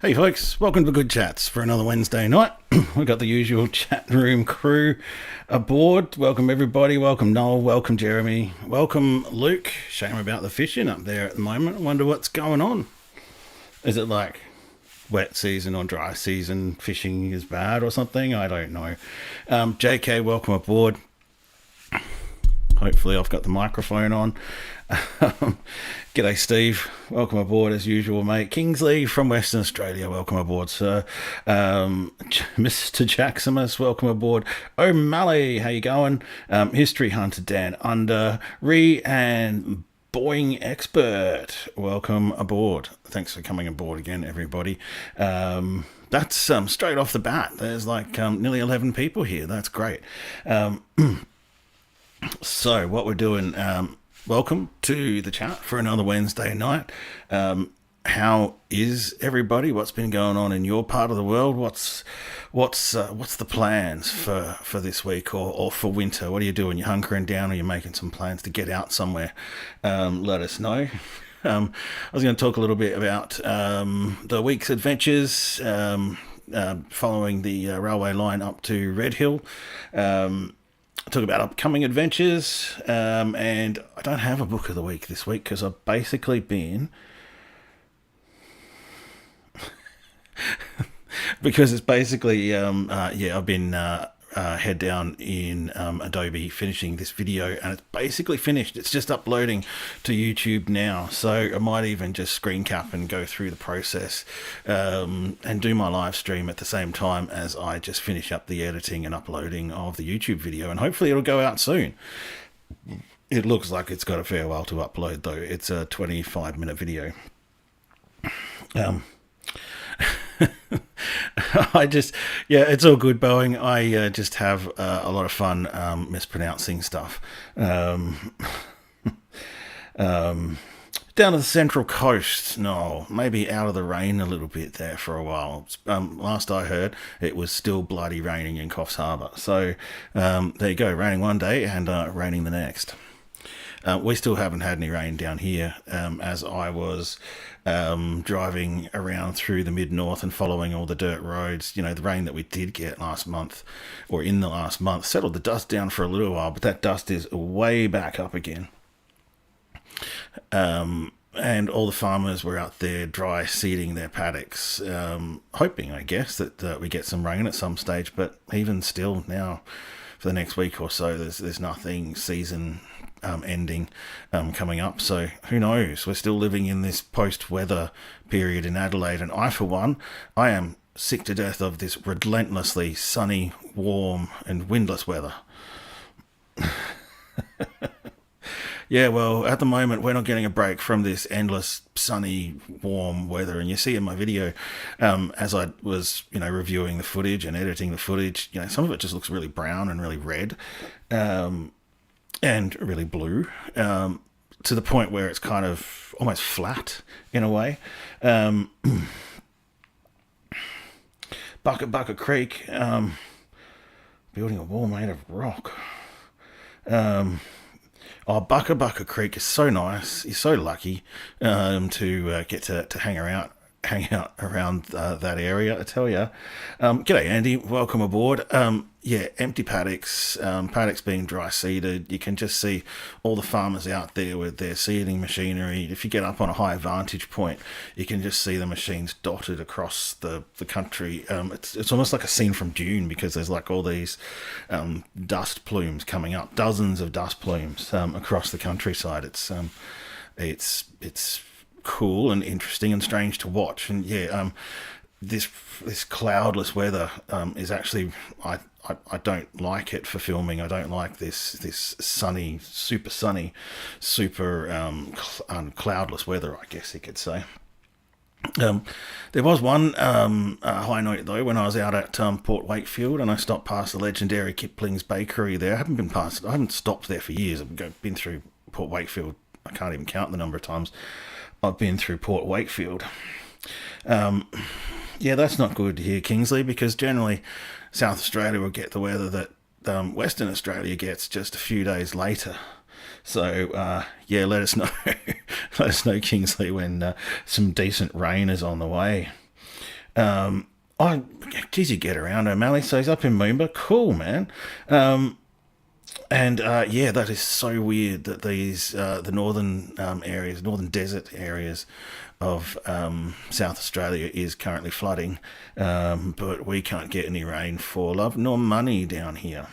Hey folks, welcome to Good Chats for another Wednesday night. We've got the usual chat room crew aboard. Welcome everybody, welcome Noel, welcome Jeremy, welcome Luke. Shame about the fishing up there at the moment. I wonder what's going on. Is it like wet season or dry season, fishing is bad or something? I don't know. JK, welcome aboard. Hopefully I've got the microphone on. G'day Steve, welcome aboard as usual mate. Kingsley from Western Australia, welcome aboard sir. Mr. Jaximus, welcome aboard. O'Malley, how you going? History Hunter Dan Under, and Boeing Expert, welcome aboard. Thanks for coming aboard again everybody. That's straight off the bat, there's like nearly 11 people here, that's great. So what we're doing, welcome to the chat for another Wednesday night. How is everybody? What's been going on in your part of the world? What's the plans for this week or for winter? What are you doing? You hunkering down, or you making some plans to get out somewhere? Let us know. I was going to talk a little bit about the week's adventures following the railway line up to Red Hill. Talk about upcoming adventures, and I don't have a book of the week this week because I've basically been because it's basically I've been head down in Adobe finishing this video, and it's basically finished. It's just uploading to YouTube now, so I might even just screen cap and go through the process and do my live stream at the same time as I just finish up the editing and uploading of the YouTube video, and hopefully it'll go out soon. It looks like it's got a fair while to upload though. It's a 25-minute video. It's all good, Boeing. I just have a lot of fun mispronouncing stuff. Down to the Central Coast, no, maybe out of the rain a little bit there for a while. Last I heard, it was still bloody raining in Coffs Harbour. So there you go, raining one day and raining the next. We still haven't had any rain down here, as I was driving around through the mid-north and following all the dirt roads. You know, the rain that we did get last month, or in the last month, settled the dust down for a little while, but that dust is way back up again. And all the farmers were out there dry seeding their paddocks, hoping, I guess, that we get some rain at some stage, but even still now, for the next week or so, there's nothing season ending coming up, so who knows. We're still living in this post-weather period in Adelaide, and I, for one, I am sick to death of this relentlessly sunny, warm and windless weather. Yeah, well, at the moment we're not getting a break from this endless sunny, warm weather, and you see in my video, as I was, reviewing the footage and editing the footage, some of it just looks really brown and really red, and really blue, to the point where it's kind of almost flat in a way. Bucket Creek, building a wall made of rock. Bucket Creek is so nice. You're so lucky to get to hang out around that area, I tell you. G'day Andy, welcome aboard. Empty paddocks, paddocks being dry seeded. You can just see all the farmers out there with their seeding machinery. If you get up on a high vantage point, you can just see the machines dotted across the country. It's almost like a scene from Dune, because there's like all these dust plumes coming up, dozens of dust plumes across the countryside. It's cool and interesting and strange to watch. And yeah, this cloudless weather is actually I don't like it for filming. I don't like this sunny, super cloudless weather, I guess you could say. There was one high note though when I was out at Port Wakefield, and I stopped past the legendary Kipling's Bakery there. I haven't stopped there for years. I've been through Port Wakefield. I can't even count the number of times I've been through Port Wakefield. Yeah, that's not good here, Kingsley, because generally South Australia will get the weather that Western Australia gets just a few days later. So, yeah, let us know. Let us know, Kingsley, when some decent rain is on the way. Geez, you get around, O'Malley. So he's up in Moomba. Cool, man. And yeah, that is so weird that these the northern areas, northern desert areas of South Australia is currently flooding, but we can't get any rain for love nor money down here.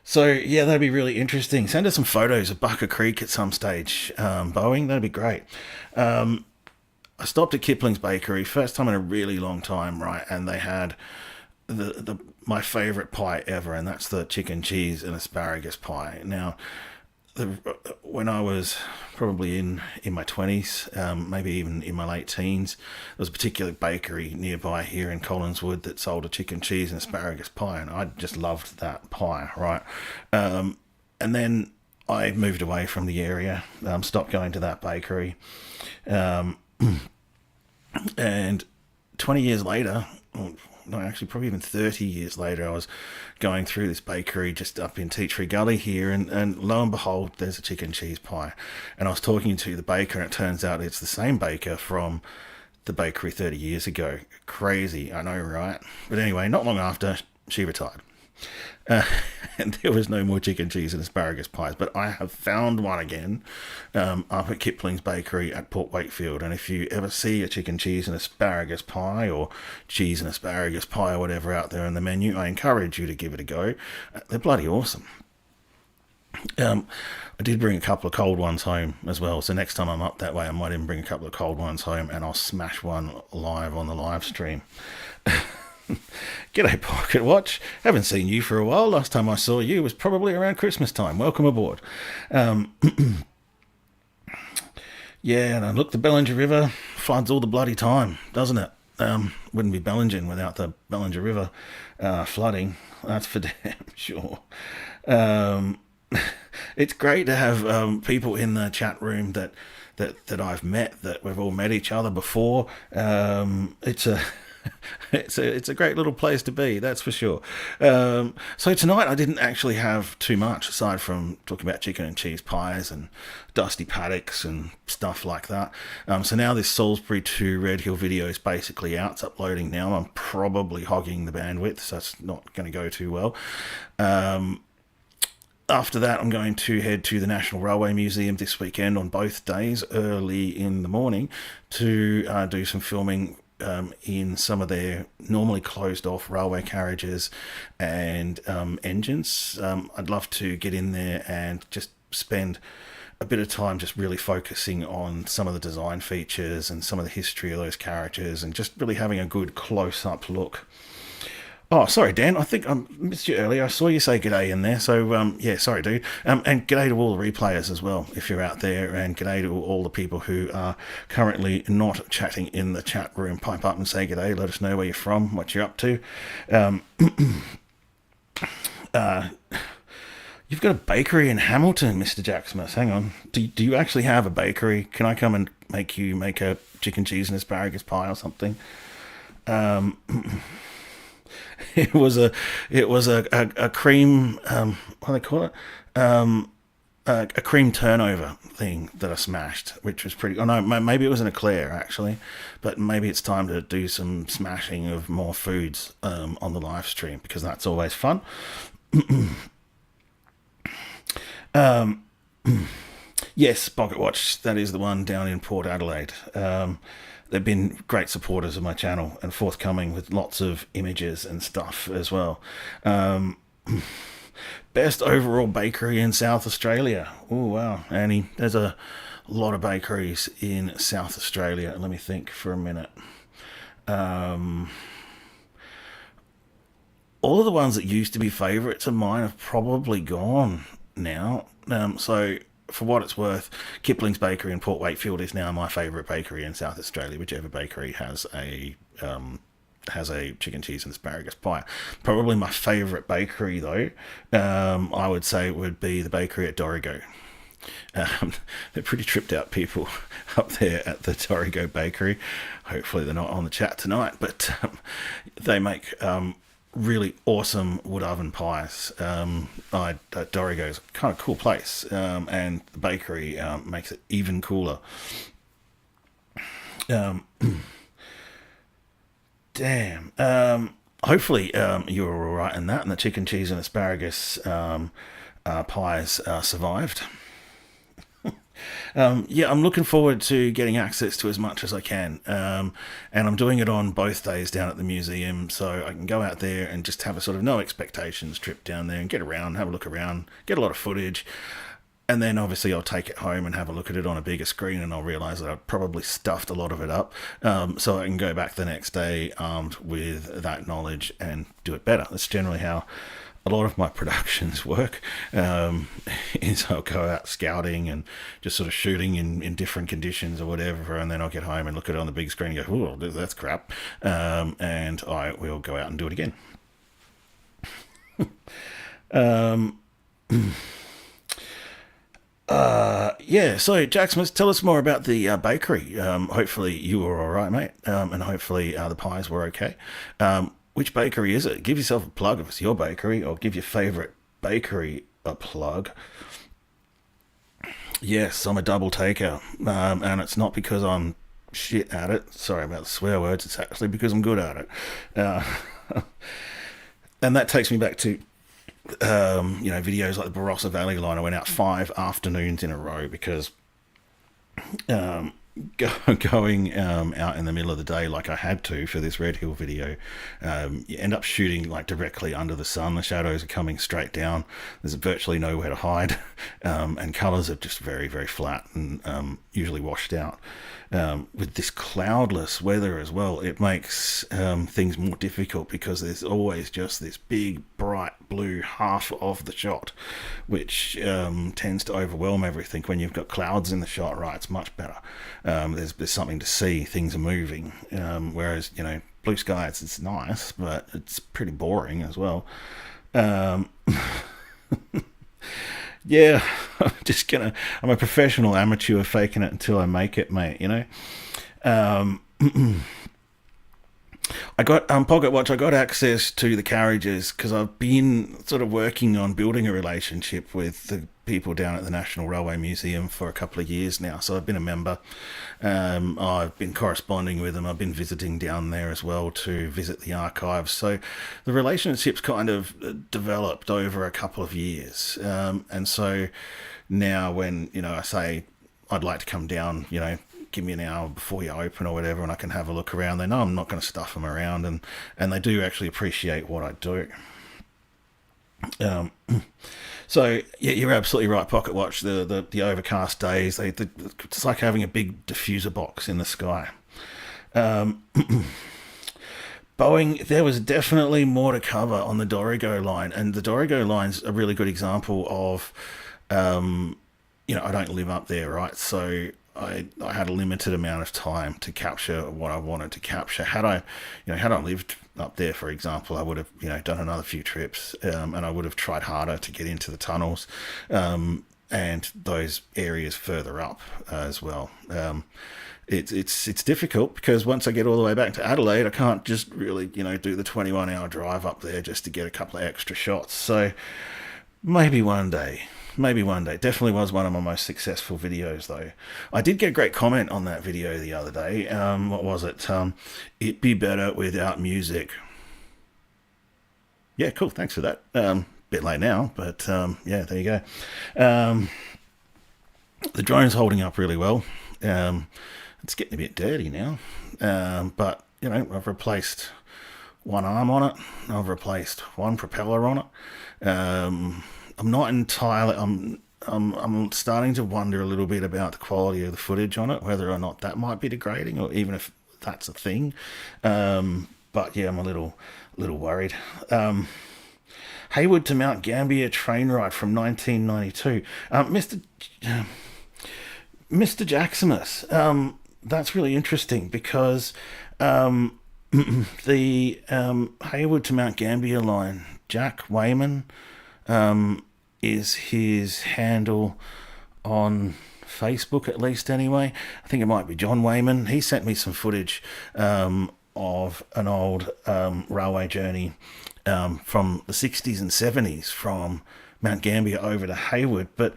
So yeah, that'd be really interesting. Send us some photos of Bucka Creek at some stage, Boeing. That'd be great. I stopped at Kipling's Bakery, first time in a really long time, right? And they had my favourite pie ever, and that's the chicken, cheese, and asparagus pie. Now, when I was probably in my 20s, maybe even in my late teens, there was a particular bakery nearby here in Collinswood that sold a chicken, cheese, and asparagus pie, and I just loved that pie, right? And then I moved away from the area, stopped going to that bakery, and 20 years later, no, actually probably even 30 years later, I was going through this bakery just up in Tea Tree Gully here, and lo and behold, there's a chicken cheese pie. And I was talking to the baker, and it turns out it's the same baker from the bakery 30 years ago. Crazy, I know, right? But anyway, not long after, she retired. And there was no more chicken, cheese, and asparagus pies. But I have found one again up at Kipling's Bakery at Port Wakefield. And if you ever see a chicken, cheese, and asparagus pie, or cheese and asparagus pie, or whatever out there in the menu, I encourage you to give it a go. They're bloody awesome. I did bring a couple of cold ones home as well. So next time I'm up that way, I might even bring a couple of cold ones home, and I'll smash one live on the live stream. G'day, Pocket Watch. Haven't seen you for a while. Last time I saw you was probably around Christmas time. Welcome aboard. Yeah, and look, the Bellinger River floods all the bloody time, doesn't it? Wouldn't be Bellingen without the Bellinger River flooding. That's for damn sure. It's great to have people in the chat room that I've met, that we've all met each other before. It's a great little place to be, that's for sure. So tonight I didn't actually have too much aside from talking about chicken and cheese pies and dusty paddocks and stuff like that. So now this Salisbury to Red Hill video is basically out. It's uploading now. I'm probably hogging the bandwidth, so it's not going to go too well. After that, I'm going to head to the National Railway Museum this weekend on both days, early in the morning, to do some filming in some of their normally closed off railway carriages and engines. I'd love to get in there and just spend a bit of time just really focusing on some of the design features and some of the history of those carriages, and just really having a good close-up look. Oh, sorry, Dan. I think I missed you earlier. I saw you say g'day in there. So, yeah, sorry, dude. And g'day to all the replayers as well, if you're out there. And g'day to all the people who are currently not chatting in the chat room. Pipe up and say g'day. Let us know where you're from, what you're up to. You've got a bakery in Hamilton, Mr. Jacksmith. Hang on. Do you actually have a bakery? Can I come and make a chicken, cheese, and asparagus pie or something? It was a cream, what do they call it? A cream turnover thing that I smashed, which was pretty. Oh no, maybe it was an eclair actually, but maybe it's time to do some smashing of more foods on the live stream, because that's always fun. Yes, Pocket Watch. That is the one down in Port Adelaide. They've been great supporters of my channel and forthcoming with lots of images and stuff as well. Best overall bakery in South Australia. Oh, wow, Annie. There's a lot of bakeries in South Australia. Let me think for a minute. All of the ones that used to be favourites of mine have probably gone now. So, for what it's worth, Kipling's Bakery in Port Wakefield is now my favourite bakery in South Australia, whichever bakery has a chicken, cheese and asparagus pie. Probably my favourite bakery, though, I would say would be the bakery at Dorrigo. They're pretty tripped out people up there at the Dorrigo Bakery. Hopefully they're not on the chat tonight, but they make really awesome wood oven pies. Dorrigo is a kind of cool place, and the bakery makes it even cooler. Damn. Hopefully you were all right in that, and the chicken, cheese, and asparagus pies survived. Yeah, I'm looking forward to getting access to as much as I can, and I'm doing it on both days down at the museum, so I can go out there and just have a sort of no expectations trip down there and get around, have a look around, get a lot of footage, and then obviously I'll take it home and have a look at it on a bigger screen, and I'll realise that I've probably stuffed a lot of it up, so I can go back the next day armed with that knowledge and do it better. That's generally how a lot of my productions work, is I'll go out scouting and just sort of shooting in different conditions or whatever, and then I'll get home and look at it on the big screen and go, oh, that's crap, and I will go out and do it again. Yeah, so Jacksmith, tell us more about the bakery. Hopefully you were all right, mate, and hopefully the pies were okay. Which bakery is it? Give yourself a plug if it's your bakery, or give your favourite bakery a plug. Yes, I'm a double taker, and it's not because I'm shit at it. Sorry about the swear words. It's actually because I'm good at it. And that takes me back to videos like the Barossa Valley line. I went out 5 afternoons in a row because going out in the middle of the day like I had to for this Red Hill video, you end up shooting like directly under the sun. The shadows are coming straight down. There's virtually nowhere to hide, and colours are just very, very flat and usually washed out. With this cloudless weather as well, it makes things more difficult because there's always just this big bright blue half of the shot, which tends to overwhelm everything. When you've got clouds in the shot, right, it's much better. There's something to see, things are moving, whereas blue skies, it's nice, but it's pretty boring as well. Yeah, I'm a professional amateur faking it until I make it, mate, I got Pocket Watch. I got access to the carriages because I've been sort of working on building a relationship with the people down at the National Railway Museum for a couple of years now. So I've been a member. I've been corresponding with them. I've been visiting down there as well to visit the archives. So the relationship's kind of developed over a couple of years. And so now when, I say I'd like to come down, give me an hour before you open or whatever, and I can have a look around. They know I'm not going to stuff them around, and they do actually appreciate what I do. So yeah, you're absolutely right, Pocket Watch. The overcast days, it's like having a big diffuser box in the sky. Boeing, there was definitely more to cover on the Dorrigo line, and the Dorrigo line's a really good example of, I don't live up there, right? So I had a limited amount of time to capture what I wanted to capture. Had I lived up there, for example, I would have, done another few trips, and I would have tried harder to get into the tunnels, and those areas further up as well. It's difficult because once I get all the way back to Adelaide, I can't just really, do the 21-hour drive up there just to get a couple of extra shots. So maybe one day. Definitely was one of my most successful videos, though. I did get a great comment on that video the other day. What was it? It'd be better without music. Yeah, cool. Thanks for that. Bit late now, but yeah, there you go. The drone's holding up really well. It's getting a bit dirty now, but I've replaced one arm on it. I've replaced one propeller on it. I'm not entirely. I'm starting to wonder a little bit about the quality of the footage on it, whether or not that might be degrading, or even if that's a thing. But yeah, I'm a little worried. Hayward to Mount Gambier train ride from 1992. Mr. Jaximus, that's really interesting because the Hayward to Mount Gambier line, Jack Wayman, is his handle on Facebook, at least anyway. I think it might be John Wayman. He sent me some footage of an old railway journey from the 60s and 70s from Mount Gambier over to Hayward. But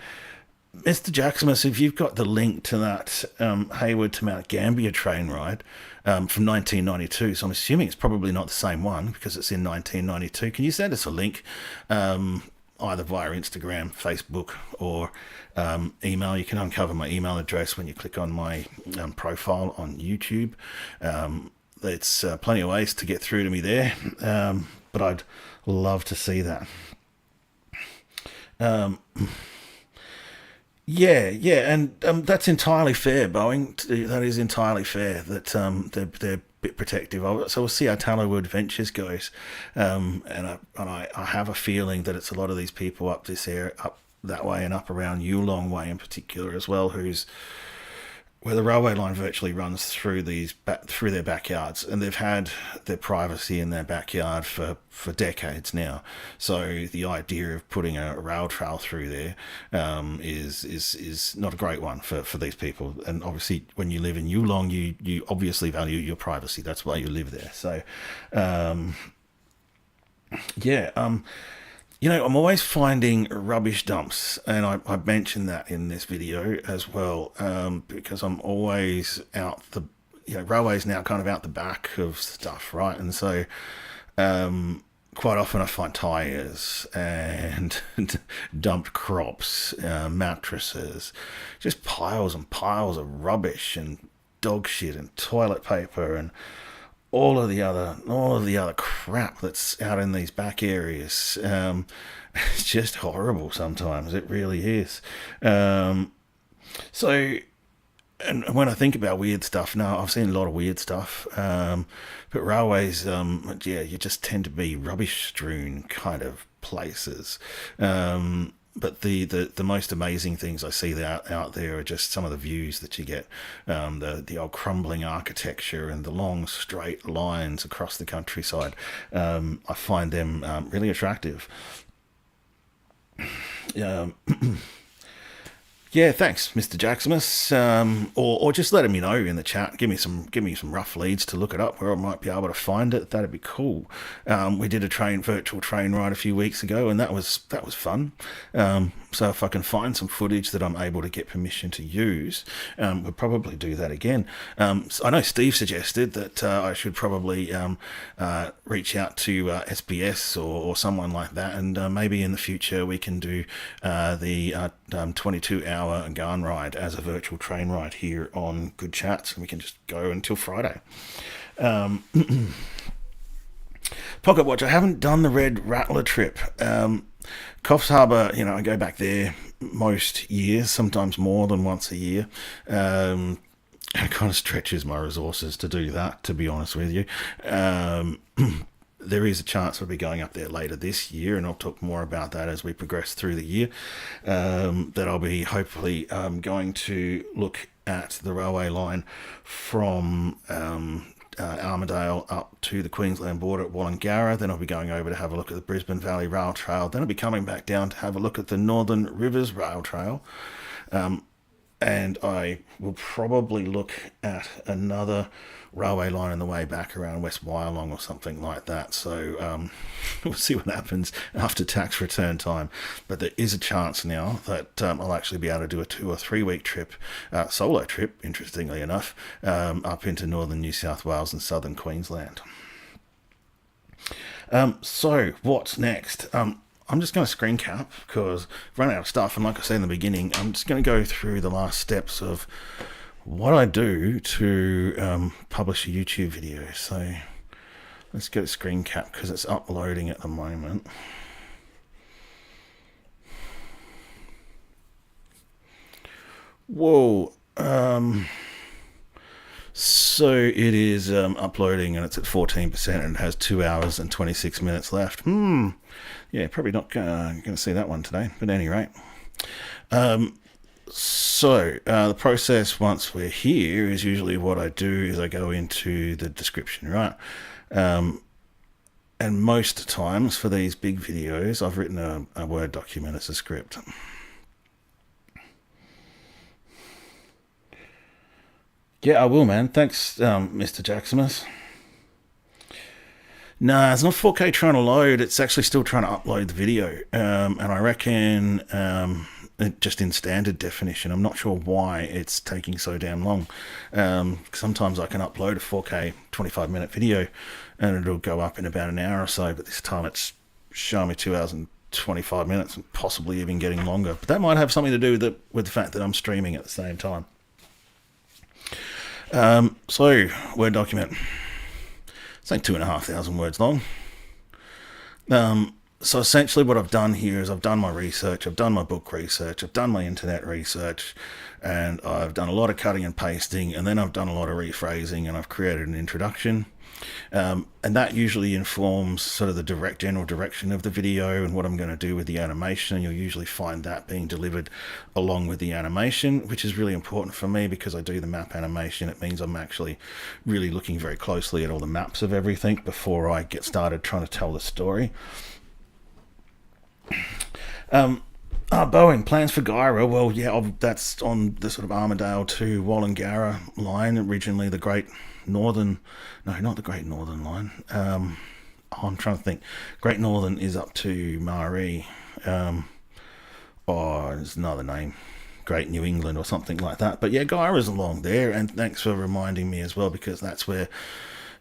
Mr. Jaximus, if you've got the link to that Hayward to Mount Gambier train ride from 1992, so I'm assuming it's probably not the same one because it's in 1992, can you send us a link either via Instagram, Facebook, or email? You can uncover my email address when you click on my profile on YouTube. It's plenty of ways to get through to me there, but I'd love to see that. Yeah, and that's entirely fair, Boeing. That is entirely fair that they're a bit protective of it. So we'll see how Tallowood Ventures goes, and I have a feeling that it's a lot of these people up this area, up that way, and up around Yulong Way in particular as well, where the railway line virtually runs through through their backyards, and they've had their privacy in their backyard for decades now. So the idea of putting a rail trail through there is not a great one for these people. And obviously, when you live in Yulong, you obviously value your privacy. That's why you live there. So, I'm always finding rubbish dumps, and I mentioned that in this video as well, because I'm always railways now kind of out the back of stuff, right? And so quite often I find tyres and dumped crops, mattresses, just piles and piles of rubbish and dog shit and toilet paper and all of the other crap that's out in these back areas. It's just horrible sometimes. It really is. So, and when I think about weird stuff, now I've seen a lot of weird stuff. But railways, you just tend to be rubbish strewn kind of places. But the most amazing things I see out there are just some of the views that you get, the old crumbling architecture and the long straight lines across the countryside. I find them really attractive. Yeah, thanks, Mr. Jaximus. Or just let me know in the chat. Give me some rough leads to look it up where I might be able to find it. That'd be cool. We did a virtual train ride a few weeks ago, and that was fun. So if I can find some footage that I'm able to get permission to use, we'll probably do that again. So I know Steve suggested that I should probably reach out to SBS or someone like that, and maybe in the future we can do the 22-hour Garn ride as a virtual train ride here on Good Chats, and we can just go until Friday. Pocket Watch, I haven't done the Red Rattler trip. Coffs Harbour, I go back there most years, sometimes more than once a year. It kind of stretches my resources to do that, to be honest with you. There is a chance I'll be going up there later this year, and I'll talk more about that as we progress through the year. That I'll be hopefully going to look at the railway line from Armidale up to the Queensland border at Wollongara. Then I'll be going over to have a look at the Brisbane Valley Rail Trail. Then I'll be coming back down to have a look at the Northern Rivers Rail Trail. And I will probably look at another railway line on the way back around West Wyalong or something like that. So we'll see what happens after tax return time. But there is a chance now that I'll actually be able to do a 2 or 3 week trip, solo trip, interestingly enough, up into northern New South Wales and southern Queensland. So what's next? I'm just going to screen cap because I've run out of stuff. And like I said in the beginning, I'm just going to go through the last steps of what I do to publish a YouTube video. So Let's get a screen cap because it's uploading at the moment. Whoa. So it is uploading, and it's at 14%, and it has 2 hours and 26 minutes left. Yeah, probably not going to see that one today, but at any rate. So the process once we're here is usually what I do is I go into the description, right? And most times for these big videos, I've written a Word document as a script. Yeah, I will, man. Thanks, Mr. Jaximus. Nah, it's not 4K trying to load. It's actually still trying to upload the video. And I reckon just in standard definition. I'm not sure why it's taking so damn long. Sometimes I can upload a 4K 25-minute video and it'll go up in about an hour or so, but this time it's showing me 2 hours and 25 minutes and possibly even getting longer. But that might have something to do with the fact that I'm streaming at the same time. So, Word document. It's like 2,500 words long. So essentially what I've done here is I've done my research, I've done my book research, I've done my internet research, and I've done a lot of cutting and pasting, and then I've done a lot of rephrasing, and I've created an introduction. And that usually informs sort of the general direction of the video and what I'm going to do with the animation. And you'll usually find that being delivered along with the animation, which is really important for me because I do the map animation. It means I'm actually really looking very closely at all the maps of everything before I get started trying to tell the story. Boeing plans for Gyra. Well, yeah, that's on the sort of Armadale to Wollongara line. Originally, the Great Northern, no, not the Great Northern line. I'm trying to think. Great Northern is up to Maree. There's another name, Great New England or something like that. But yeah, Gyra's along there, and thanks for reminding me as well, because that's where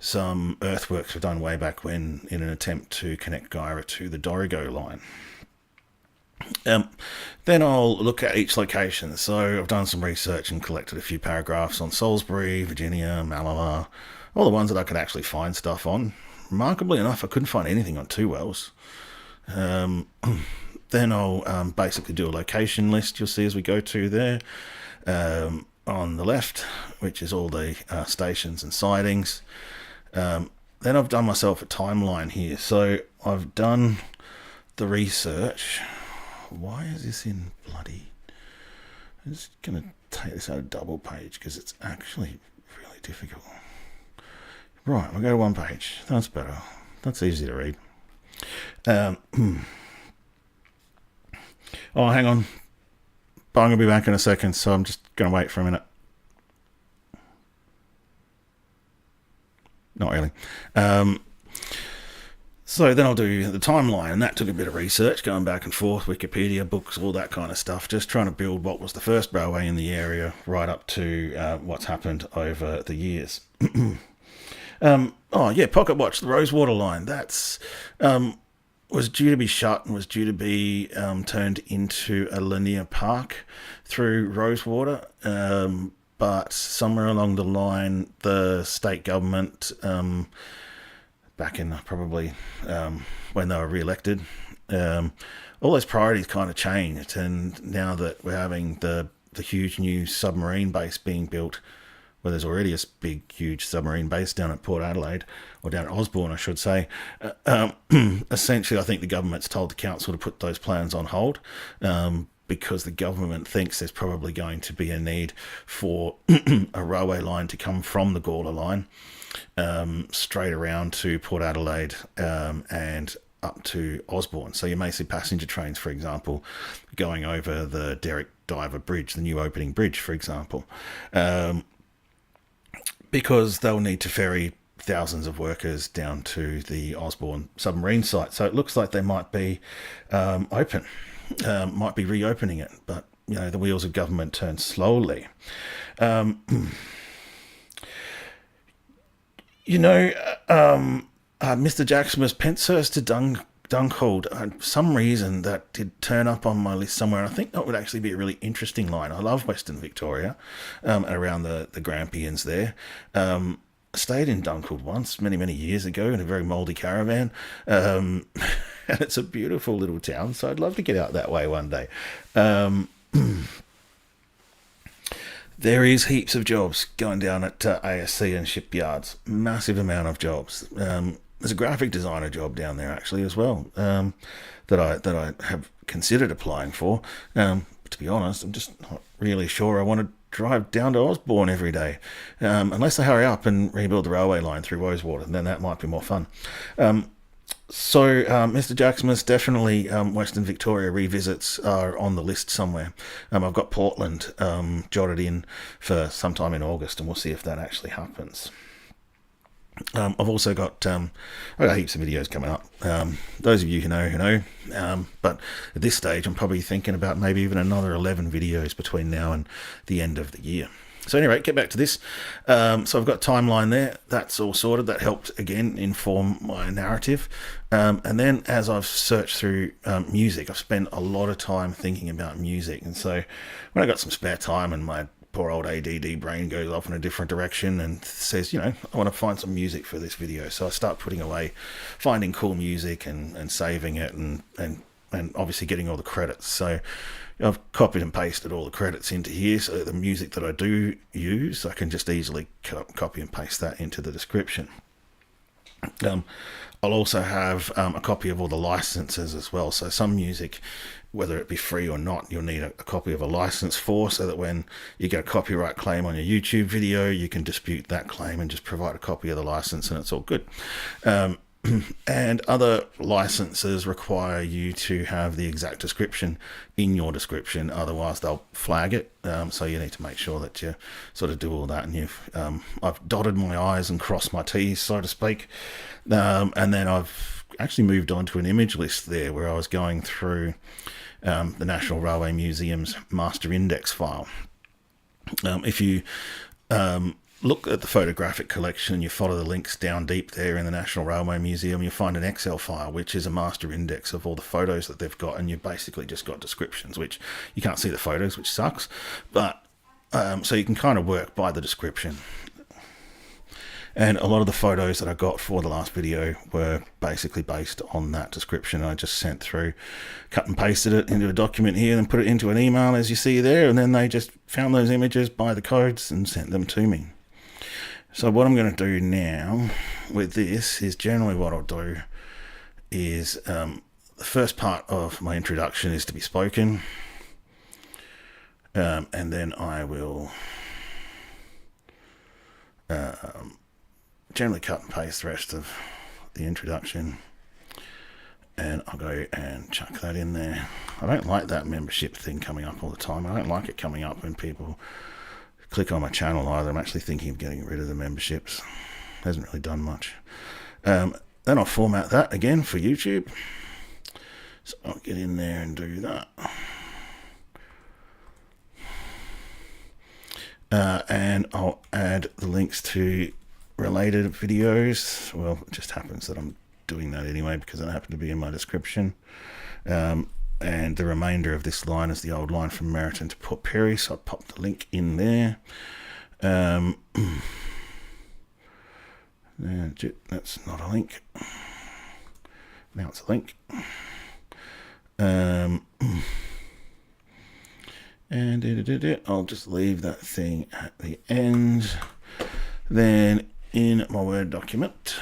some earthworks were done way back when in an attempt to connect Gyra to the Dorrigo line. Then I'll look at each location. So I've done some research and collected a few paragraphs on Salisbury, Virginia, Malala, all the ones that I could actually find stuff on. Remarkably enough, I couldn't find anything on Two Wells. Then I'll basically do a location list, you'll see as we go to there. On the left, which is all the stations and sidings. Then I've done myself a timeline here. So I've done the research. Why is this in bloody... I'm just going to take this out of double page because it's actually really difficult. Right, we'll go to one page. That's better. That's easy to read. Oh, hang on. But I'm going to be back in a second, so I'm just going to wait for a minute. Not really. So then I'll do the timeline, and that took a bit of research, going back and forth, Wikipedia, books, all that kind of stuff, just trying to build what was the first railway in the area right up to what's happened over the years. Pocket Watch, the Rosewater line, that's was due to be shut and was due to be turned into a linear park through Rosewater, but somewhere along the line, the state government... back in probably when they were re-elected, all those priorities kind of changed, and now that we're having the huge new submarine base being built, well, there's already a big, huge submarine base down at Port Adelaide, or down at Osborne, I should say. Essentially, I think the government's told the council to put those plans on hold, because the government thinks there's probably going to be a need for a railway line to come from the Gawler line straight around to Port Adelaide and up to Osborne. So you may see passenger trains, for example, going over the Derek Diver Bridge, the new opening bridge, for example, because they'll need to ferry thousands of workers down to the Osborne submarine site. So it looks like they might be open, might be reopening it, but you know, the wheels of government turn slowly. Mr. Jackson's Penshurst to Dunkeld, some reason that did turn up on my list somewhere. I think that would actually be a really interesting line. I love Western Victoria, around the Grampians there. stayed in Dunkeld once, many years ago, in a very mouldy caravan. And it's a beautiful little town, so I'd love to get out that way one day. There is heaps of jobs going down at ASC and shipyards. Massive amount of jobs. There's a graphic designer job down there actually as well, that I have considered applying for. To be honest, I'm just not really sure I want to drive down to Osborne every day, unless they hurry up and rebuild the railway line through Rosewater. Then that might be more fun. So Mr. Jackson's definitely Western Victoria revisits are on the list somewhere. I've got Portland jotted in for sometime in August, and we'll see if that actually happens. I've also got I've got heaps of videos coming up. Those of you who know. But at this stage, I'm probably thinking about maybe even another 11 videos between now and the end of the year. So anyway, get back to this. So I've got timeline there. That's all sorted. That helped, again, inform my narrative. And then as I've searched through music, I've spent a lot of time thinking about music. And so when I got some spare time and my poor old ADD brain goes off in a different direction and says, I want to find some music for this video. So I start putting away, finding cool music and saving it and obviously getting all the credits. So I've copied and pasted all the credits into here, so the music that I do use, I can just easily copy and paste that into the description. I'll also have a copy of all the licenses as well. So some music, whether it be free or not, you'll need a copy of a license for, so that when you get a copyright claim on your YouTube video, you can dispute that claim and just provide a copy of the license and it's all good. And other licenses require you to have the exact description in your description, otherwise they'll flag it. So you need to make sure that you sort of do all that, and I've dotted my I's and crossed my T's, so to speak. And then I've actually moved on to an image list there, where I was going through the National Railway Museum's master index file. If you look at the photographic collection and you follow the links down deep there in the National Railway Museum, you'll find an Excel file, which is a master index of all the photos that they've got, and you've basically just got descriptions, which you can't see the photos, which sucks, but so you can kind of work by the description. And a lot of the photos that I got for the last video were basically based on that description. I just sent through, cut and pasted it into a document here and put it into an email, as you see there, and then they just found those images by the codes and sent them to me. So what I'm going to do now with this is, generally what I'll do is the first part of my introduction is to be spoken, and then I will generally cut and paste the rest of the introduction, and I'll go and chuck that in there. I don't like that membership thing coming up all the time. I don't like it coming up when people click on my channel either. I'm actually thinking of getting rid of the memberships. Hasn't really done much. Then I'll format that again for YouTube. So I'll get in there and do that. And I'll add the links to related videos. Well, it just happens that I'm doing that anyway because it happened to be in my description. And the remainder of this line is the old line from Meriton to Port Perry, so I'll pop the link in there. That's not a link. Now it's a link. And I'll just leave that thing at the end. Then in my Word document,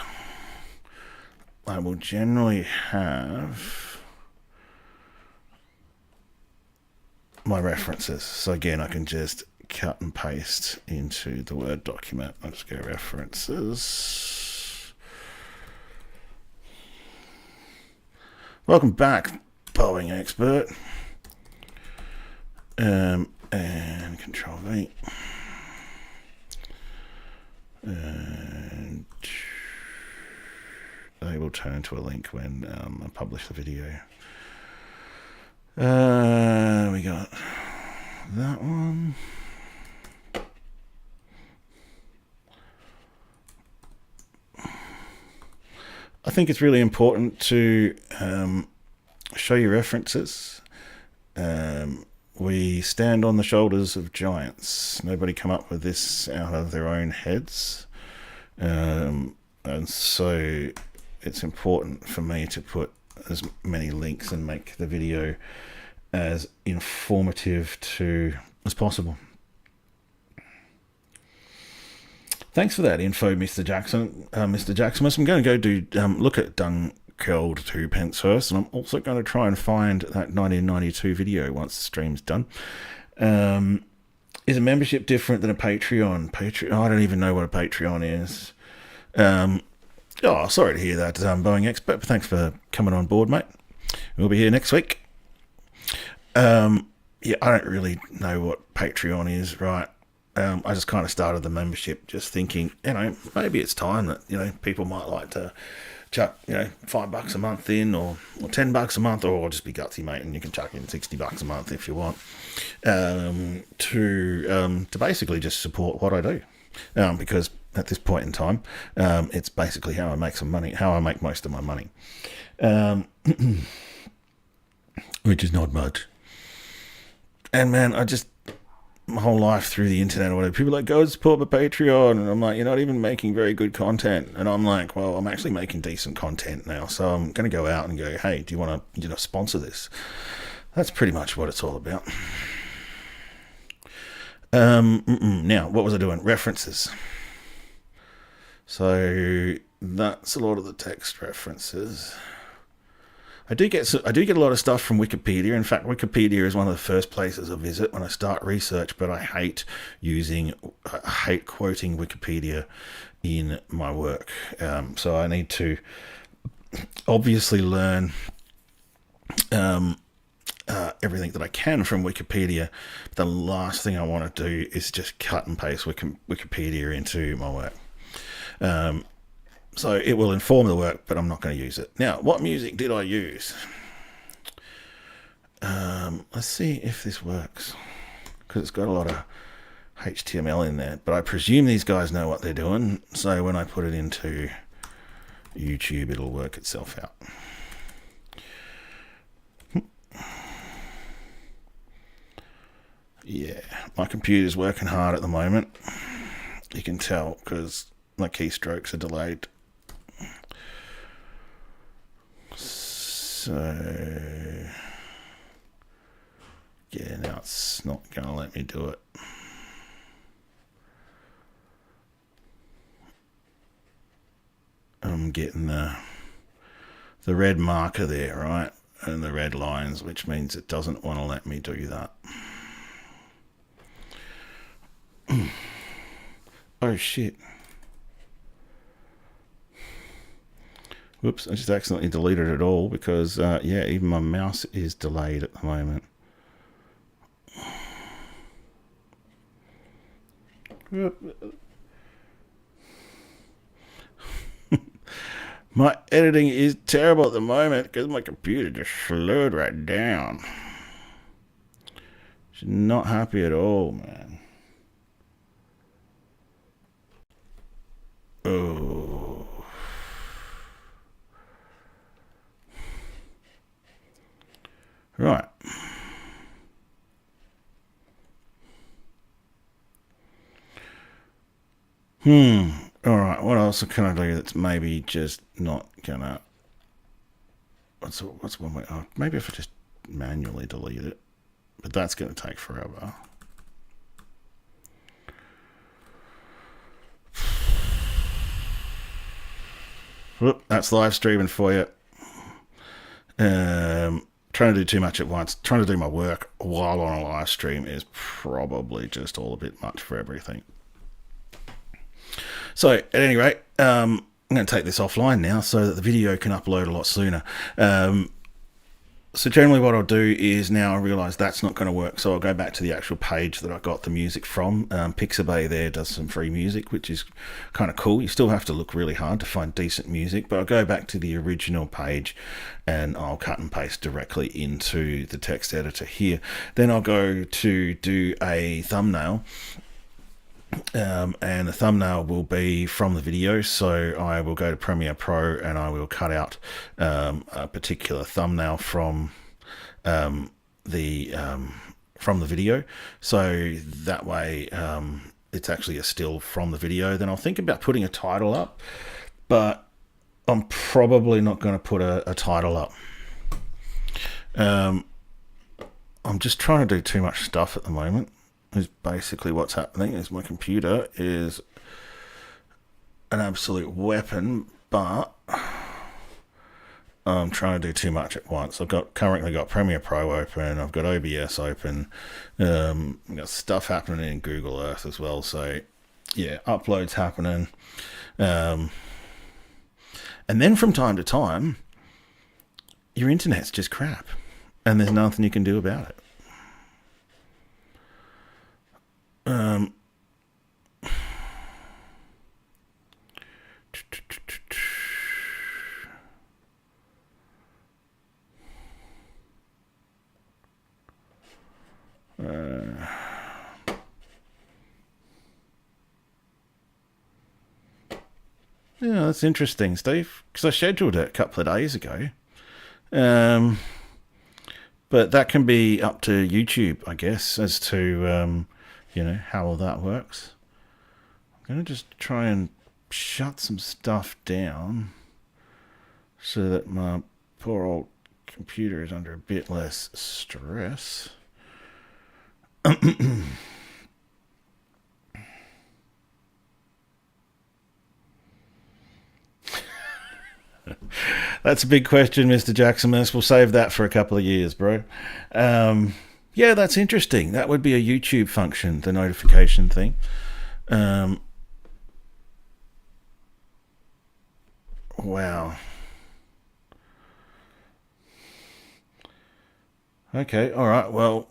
I will generally have my references. So again, I can just cut and paste into the Word document. I'll just go references. Welcome back, Boeing expert. And Control V. And they will turn into a link when I publish the video. We got that one. I think it's really important to show your references. We stand on the shoulders of giants. Nobody come up with this out of their own heads. And so it's important for me to put as many links and make the video as informative as possible. Thanks for that info, Mr. Jackson. Mr. Jackson, I'm going to go look at Dunkeld 2 pence first, and I'm also going to try and find that 1992 video once the stream's done. Is a membership different than a Patreon? I don't even know what a Patreon is. Sorry to hear that, Boeing Expert, but thanks for coming on board, mate. We'll be here next week. I don't really know what Patreon is, right? I just kind of started the membership just thinking, maybe it's time that, people might like to chuck, $5 a month in or $10 a month, or just be gutsy, mate, and you can chuck in $60 a month if you want, to basically just support what I do. Because at this point in time, it's basically how I make some money, how I make most of my money. Which is not much. And man, my whole life through the internet or whatever, people are like, go support my Patreon, and I'm like, you're not even making very good content. And I'm like, well, I'm actually making decent content now, so I'm going to go out and go, hey, do you want to sponsor this? That's pretty much what it's all about. Now, what was I doing? References. So that's a lot of the text references. I do get a lot of stuff from Wikipedia. In fact, Wikipedia is one of the first places I visit when I start research, but I hate quoting Wikipedia in my work. So I need to obviously learn everything that I can from Wikipedia. But the last thing I want to do is just cut and paste Wikipedia into my work. So it will inform the work, but I'm not going to use it. Now, what music did I use? Let's see if this works, because it's got a lot of HTML in there. But I presume these guys know what they're doing, so when I put it into YouTube, it'll work itself out. Yeah, my computer's working hard at the moment. You can tell because my keystrokes are delayed. So, yeah, now it's not going to let me do it. I'm getting the red marker there, right? And the red lines, which means it doesn't want to let me do that. Oh, shit. Whoops, I just accidentally deleted it all because, even my mouse is delayed at the moment. My editing is terrible at the moment because my computer just slowed right down. She's not happy at all, man. Oh. Right. Alright, what else can I do that's maybe just not gonna... What's one way? Oh, maybe if I just manually delete it. But that's gonna take forever. Whoop, that's live streaming for you. Trying to do too much at once. Trying to do my work while on a live stream is probably just all a bit much for everything. So, at any rate, I'm going to take this offline now so that the video can upload a lot sooner. So generally what I'll do is now I realise that's not going to work, so I'll go back to the actual page that I got the music from. Pixabay there does some free music, which is kind of cool. You still have to look really hard to find decent music, but I'll go back to the original page and I'll cut and paste directly into the text editor here. Then I'll go to do a thumbnail. And the thumbnail will be from the video, so I will go to Premiere Pro and I will cut out a particular thumbnail from the video, so that way it's actually a still from the video, then I'll think about putting a title up. But I'm probably not going to put a title up. I'm just trying to do too much stuff at the moment. Is basically what's happening. Is my computer is an absolute weapon, but I'm trying to do too much at once. I've currently got Premiere Pro open. I've got OBS open. I've got stuff happening in Google Earth as well. So yeah, uploads happening. And then from time to time, your internet's just crap, and there's nothing you can do about it. Yeah, that's interesting, Steve, because I scheduled it a couple of days ago. But that can be up to YouTube, I guess, as to, how all that works. I'm going to just try and shut some stuff down so that my poor old computer is under a bit less stress. That's a big question, Mr. Jacksonmas. We'll save that for a couple of years, bro. Yeah, that's interesting. That would be a YouTube function, the notification thing. Wow. Okay, all right. Well,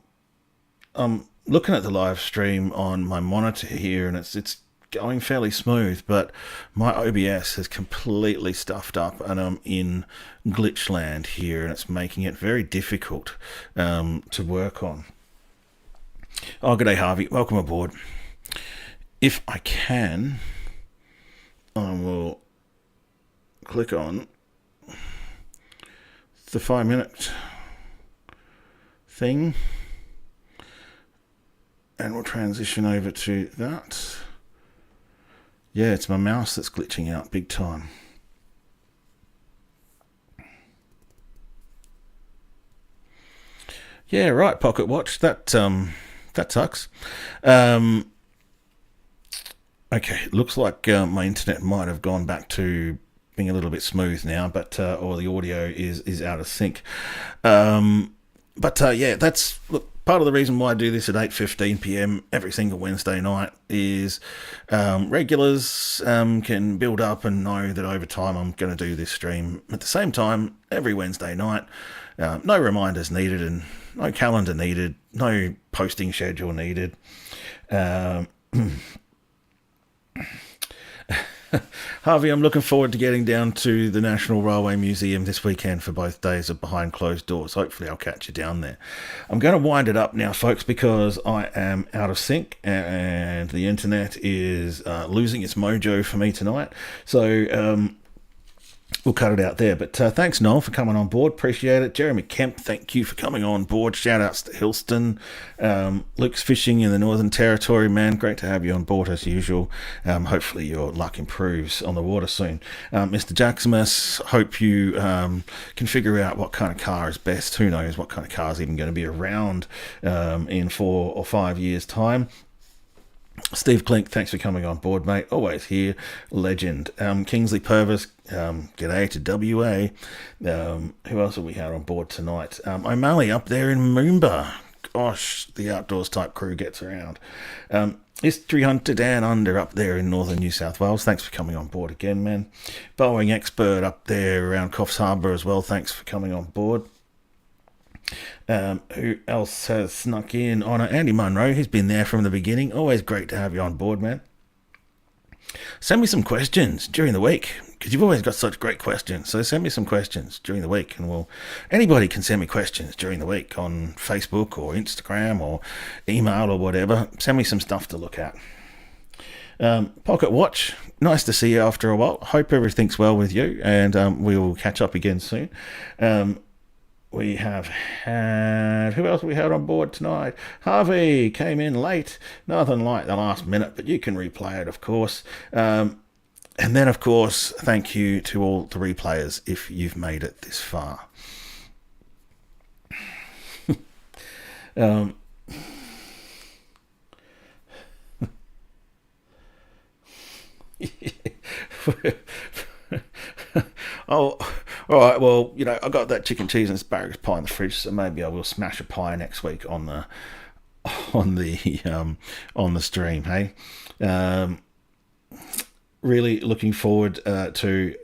I'm looking at the live stream on my monitor here, and it's going fairly smooth, but my OBS has completely stuffed up, and I'm in glitch land here, and it's making it very difficult to work on. Oh, good day, Harvey. Welcome aboard. If I can, I will click on the 5-minute thing, and we'll transition over to that. Yeah, it's my mouse that's glitching out big time. Yeah, right, Pocket Watch. That sucks. Okay, looks like my internet might have gone back to being a little bit smooth now, but or the audio is out of sync. Yeah, that's part of the reason why I do this at 8:15 p.m. every single Wednesday night is regulars can build up and know that over time I'm going to do this stream at the same time every Wednesday night. No reminders needed and no calendar needed, no posting schedule needed. Harvey, I'm looking forward to getting down to the National Railway Museum this weekend for both days of Behind Closed Doors. Hopefully I'll catch you down there. I'm going to wind it up now, folks, because I am out of sync and the internet is losing its mojo for me tonight. So we'll cut it out there. But thanks, Noel, for coming on board. Appreciate it. Jeremy Kemp, thank you for coming on board. Shout outs to Hilston. Luke's fishing in the Northern Territory, man. Great to have you on board as usual. Hopefully your luck improves on the water soon. Mr. Jacksonmas, hope you can figure out what kind of car is best. Who knows what kind of car is even going to be around in 4 or 5 years' time. Steve Klink, thanks for coming on board, mate. Always here. Legend. Kingsley Purvis, g'day to WA. Who else have we had on board tonight? O'Malley up there in Moomba. Gosh, the outdoors type crew gets around. History Hunter Dan Under up there in northern New South Wales. Thanks for coming on board again, man. Boeing Expert up there around Coffs Harbour as well. Thanks for coming on board. Who else has snuck in? Oh no, Andy Munro, he's been there from the beginning. Always great to have you on board, man. Send me some questions during the week, because you've always got such great questions. So send me some questions during the week, and anybody can send me questions during the week on Facebook or Instagram or email or whatever. Send me some stuff to look at. Pocket Watch, nice to see you after a while. Hope everything's well with you, and we'll catch up again soon. we have had, who else we had on board tonight? Harvey came in late, nothing like the last minute, but you can replay it, of course. And then, of course, thank you to all the replayers if you've made it this far. Oh, all right. Well, I got that chicken, cheese, and asparagus pie in the fridge, so maybe I will smash a pie next week on the on the on the stream. Hey, really looking forward to.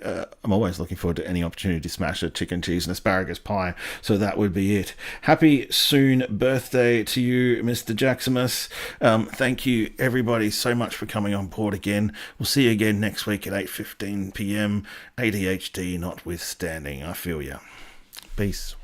I'm always looking forward to any opportunity to smash a chicken, cheese, and asparagus pie. So that would be it. Happy soon birthday to you, Mr. Jaximus. Thank you, everybody, so much for coming on board again. We'll see you again next week at 8:15 p.m. ADHD notwithstanding. I feel ya. Peace.